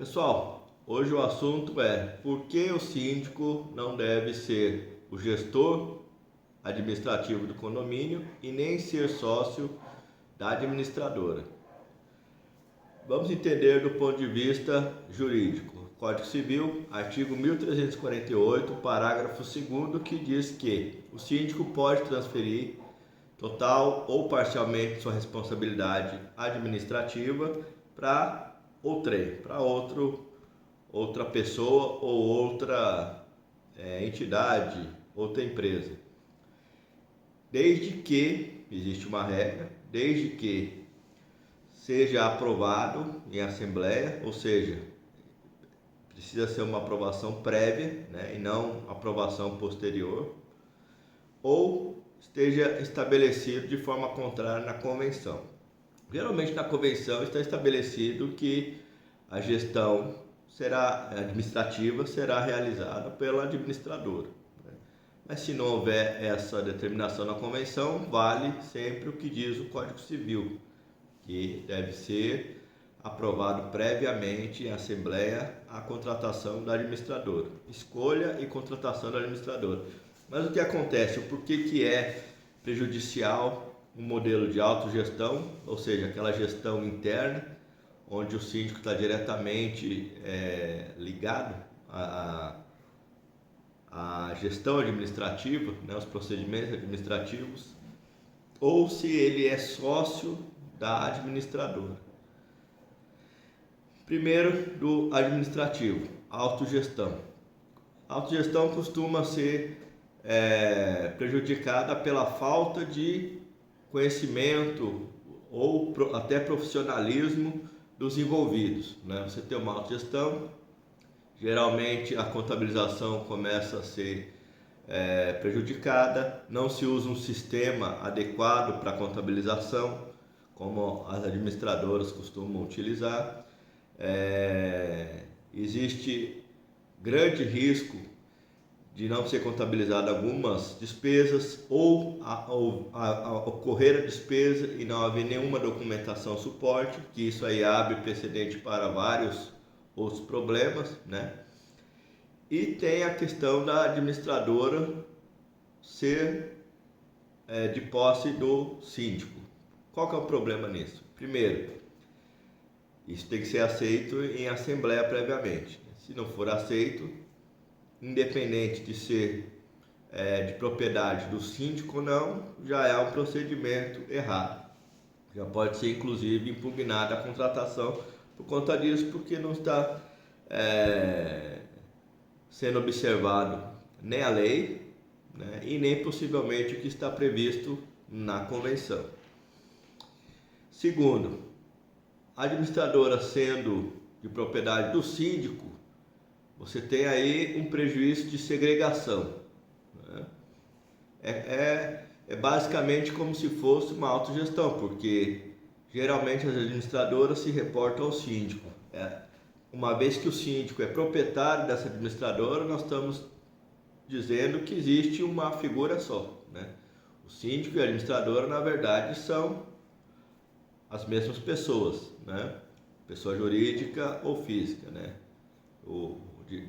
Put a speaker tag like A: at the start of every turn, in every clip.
A: Pessoal, hoje o assunto é por que o síndico não deve ser o gestor administrativo do condomínio e nem ser sócio da administradora. Vamos entender do ponto de vista jurídico. Código Civil, artigo 1348, parágrafo 2º, que diz que o síndico pode transferir total ou parcialmente sua responsabilidade administrativa para outra pessoa ou outra entidade, outra empresa. Desde que, existe uma regra, desde que seja aprovado em assembleia, ou seja, precisa ser uma aprovação prévia, e não aprovação posterior, ou esteja estabelecido de forma contrária na convenção. Geralmente na convenção está estabelecido que a gestão administrativa será realizada pela administradora. Mas se não houver essa determinação na convenção, vale sempre o que diz o Código Civil, que deve ser aprovado previamente em assembleia a contratação da administradora, escolha e contratação da administradora. Mas o que acontece? O porquê que é prejudicial um modelo de autogestão, ou seja, aquela gestão interna, onde o síndico está diretamente ligado à gestão administrativa, os procedimentos administrativos, ou se ele é sócio da administradora. Primeiro, do administrativo, autogestão. A autogestão costuma ser prejudicada pela falta de conhecimento ou até profissionalismo dos envolvidos. Você tem uma autogestão, geralmente a contabilização começa a ser prejudicada, não se usa um sistema adequado para a contabilização, como as administradoras costumam utilizar. Existe grande risco de não ser contabilizado algumas despesas ou ocorrer a despesa e não haver nenhuma documentação suporte, que isso aí abre precedente para vários outros problemas, E tem a questão da administradora ser de posse do síndico. Qual que é o problema nisso? Primeiro, isso tem que ser aceito em assembleia previamente. Se não for aceito, independente de ser de propriedade do síndico ou não, já é um procedimento errado. Já pode ser, inclusive, impugnada a contratação por conta disso, porque não está sendo observado nem a lei, e nem possivelmente o que está previsto na convenção. Segundo, a administradora sendo de propriedade do síndico, você tem aí um prejuízo de segregação. É basicamente como se fosse uma autogestão, porque geralmente as administradoras se reportam ao síndico. Uma vez que o síndico é proprietário dessa administradora, nós estamos dizendo que existe uma figura só. O síndico e a administradora, na verdade, são as mesmas pessoas, pessoa jurídica ou física,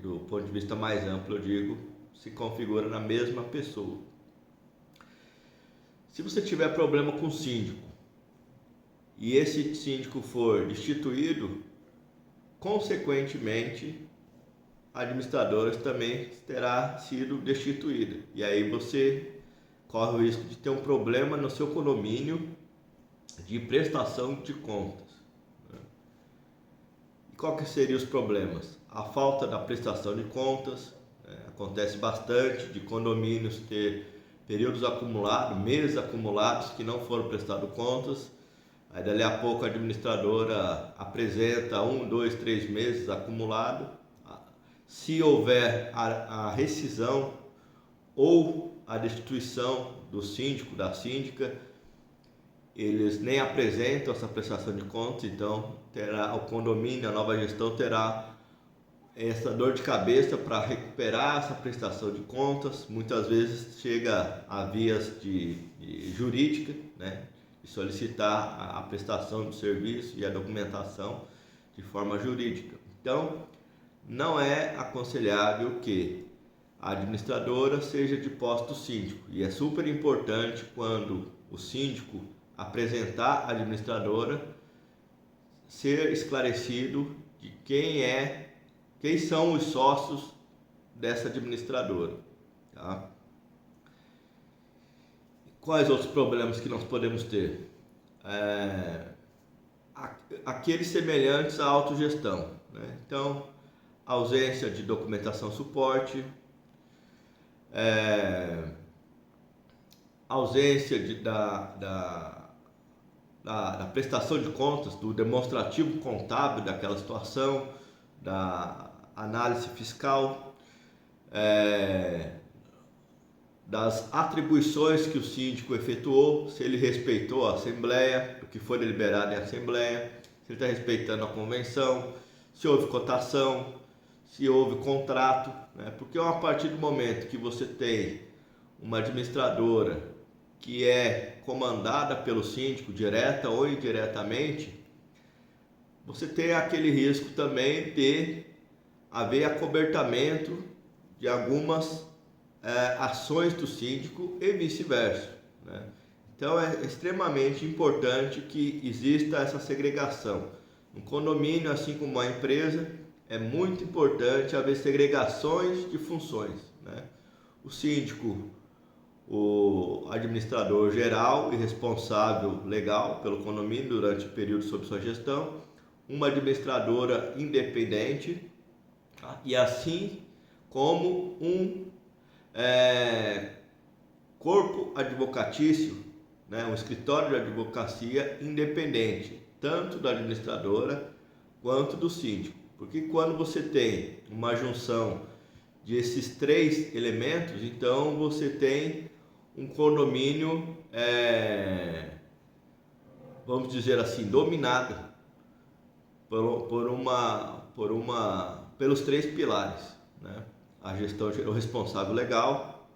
A: do ponto de vista mais amplo, eu digo, se configura na mesma pessoa. Se você tiver problema com o síndico e esse síndico for destituído, consequentemente, a administradora também terá sido destituída. E aí você corre o risco de ter um problema no seu condomínio de prestação de contas. E qual que seriam os problemas? A falta da prestação de contas, acontece bastante de condomínios ter períodos acumulados, meses acumulados que não foram prestados contas. Aí dali a pouco a administradora apresenta 1, 2, 3 meses acumulado. Se houver a rescisão ou a destituição do síndico, da síndica, eles nem apresentam essa prestação de contas, então o condomínio, a nova gestão terá essa dor de cabeça para recuperar essa prestação de contas. Muitas vezes chega a vias de jurídica, de solicitar a prestação do serviço e a documentação de forma jurídica. Então, não é aconselhável que a administradora seja de posto síndico, e é super importante quando o síndico apresentar a administradora ser esclarecido de quem são os sócios dessa administradora, tá? Quais outros problemas que nós podemos ter? Aqueles semelhantes à autogestão, né? Então, ausência de documentação suporte, ausência da prestação de contas, do demonstrativo contábil daquela situação, da análise fiscal, das atribuições que o síndico efetuou, se ele respeitou a Assembleia, o que foi deliberado em Assembleia, se ele está respeitando a convenção, se houve cotação, se houve contrato, né? Porque a partir do momento que você tem uma administradora que é comandada pelo síndico, direta ou indiretamente, você tem aquele risco também de haver acobertamento de algumas ações do síndico e vice-versa, né? Então é extremamente importante que exista essa segregação. No condomínio, assim como a empresa, é muito importante haver segregações de funções, né? O síndico, o administrador geral e responsável legal pelo condomínio durante o período sob sua gestão, uma administradora independente, tá? E assim como um corpo advocatício, né? Um escritório de advocacia independente, tanto da administradora quanto do síndico. Porque quando você tem uma junção desses três elementos, então você tem um condomínio, vamos dizer assim, dominado pelos três pilares, né? A gestão, o responsável legal,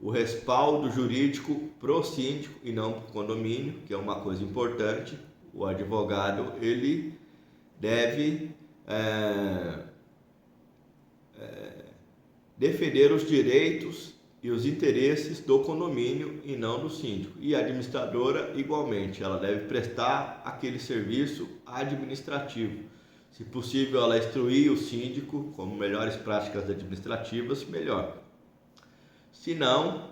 A: o respaldo jurídico pro síndico e não pro condomínio, que é uma coisa importante. O advogado, ele deve defender os direitos e os interesses do condomínio e não do síndico. E a administradora, igualmente, ela deve prestar aquele serviço administrativo. Se possível, ela instruir o síndico como melhores práticas administrativas, melhor. Se não,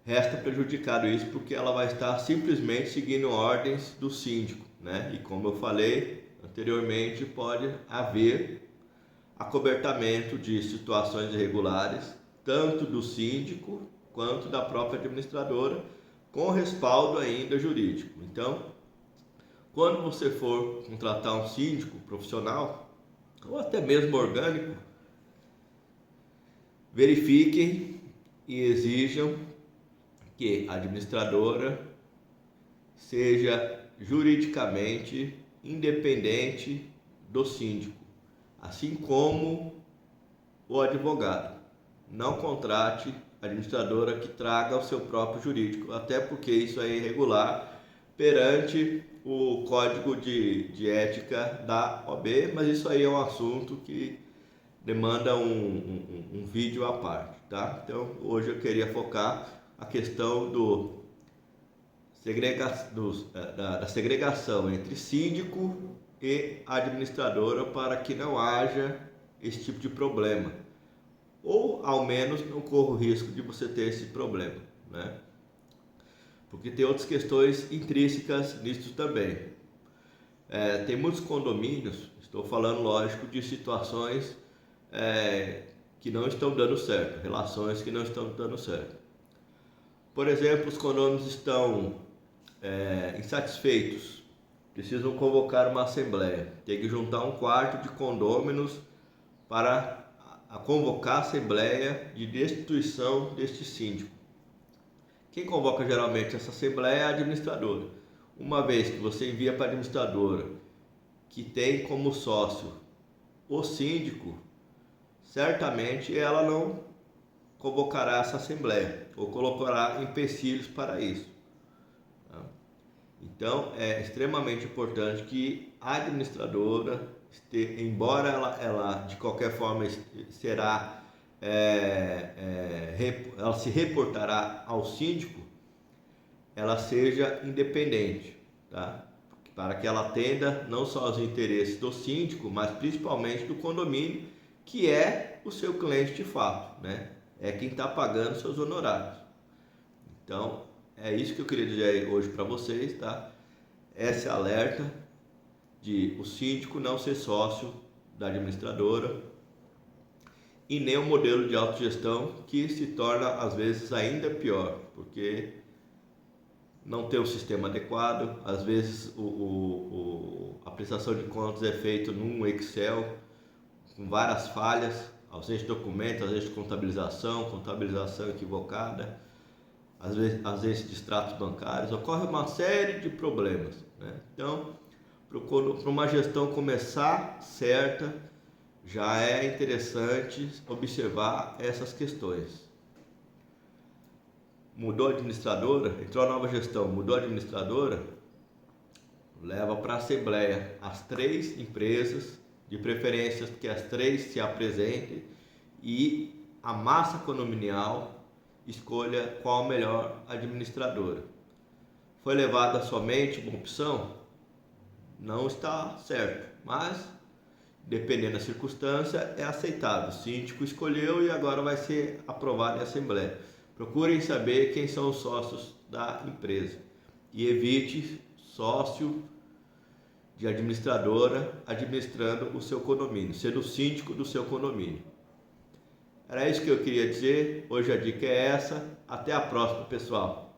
A: resta prejudicado isso, porque ela vai estar simplesmente seguindo ordens do síndico, né? E como eu falei anteriormente, pode haver acobertamento de situações irregulares, tanto do síndico quanto da própria administradora, com respaldo ainda jurídico. Então, quando você for contratar um síndico profissional, ou até mesmo orgânico, verifiquem e exijam que a administradora seja juridicamente independente do síndico, assim como o advogado. Não contrate administradora que traga o seu próprio jurídico, até porque isso é irregular perante o Código de Ética da OAB, mas isso aí é um assunto que demanda um vídeo à parte, tá? Então, hoje eu queria focar a questão da segregação entre síndico e administradora para que não haja esse tipo de problema, ou ao menos não corra o risco de você ter esse problema, né? Porque tem outras questões intrínsecas nisso também. Tem muitos condomínios, estou falando lógico de situações que não estão dando certo, relações que não estão dando certo. Por exemplo, os condôminos estão insatisfeitos, precisam convocar uma assembleia, tem que juntar um quarto de condôminos para convocar a assembleia de destituição deste síndico. Quem convoca geralmente essa assembleia é a administradora. Uma vez que você envia para a administradora, que tem como sócio o síndico, certamente ela não convocará essa assembleia ou colocará empecilhos para isso. Então, é extremamente importante que a administradora, embora ela de qualquer forma será, ela se reportará ao síndico, ela seja independente, tá? Para que ela atenda não só aos interesses do síndico, mas principalmente do condomínio, que é o seu cliente de fato, né? É quem está pagando seus honorários. Então, é isso que eu queria dizer hoje para vocês, tá? Esse alerta de o síndico não ser sócio da administradora e nem o modelo de autogestão, que se torna às vezes ainda pior, porque não tem um sistema adequado, às vezes a prestação de contas é feita num Excel com várias falhas, ausência de documento, ausência de contabilização equivocada, às vezes ausência de extratos bancários, ocorre uma série de problemas, né? Então, para uma gestão começar certa, já é interessante observar essas questões. Mudou a administradora, entrou a nova gestão, mudou a administradora, leva para a assembleia as 3 empresas, de preferência que as 3 se apresentem e a massa condominial escolha qual a melhor administradora. Foi levada somente uma opção? Não está certo, mas dependendo da circunstância é aceitável. O síndico escolheu e agora vai ser aprovado em assembleia. Procurem saber quem são os sócios da empresa e evite sócio de administradora administrando o seu condomínio, sendo o síndico do seu condomínio. Era isso que eu queria dizer. Hoje a dica é essa. Até a próxima, pessoal.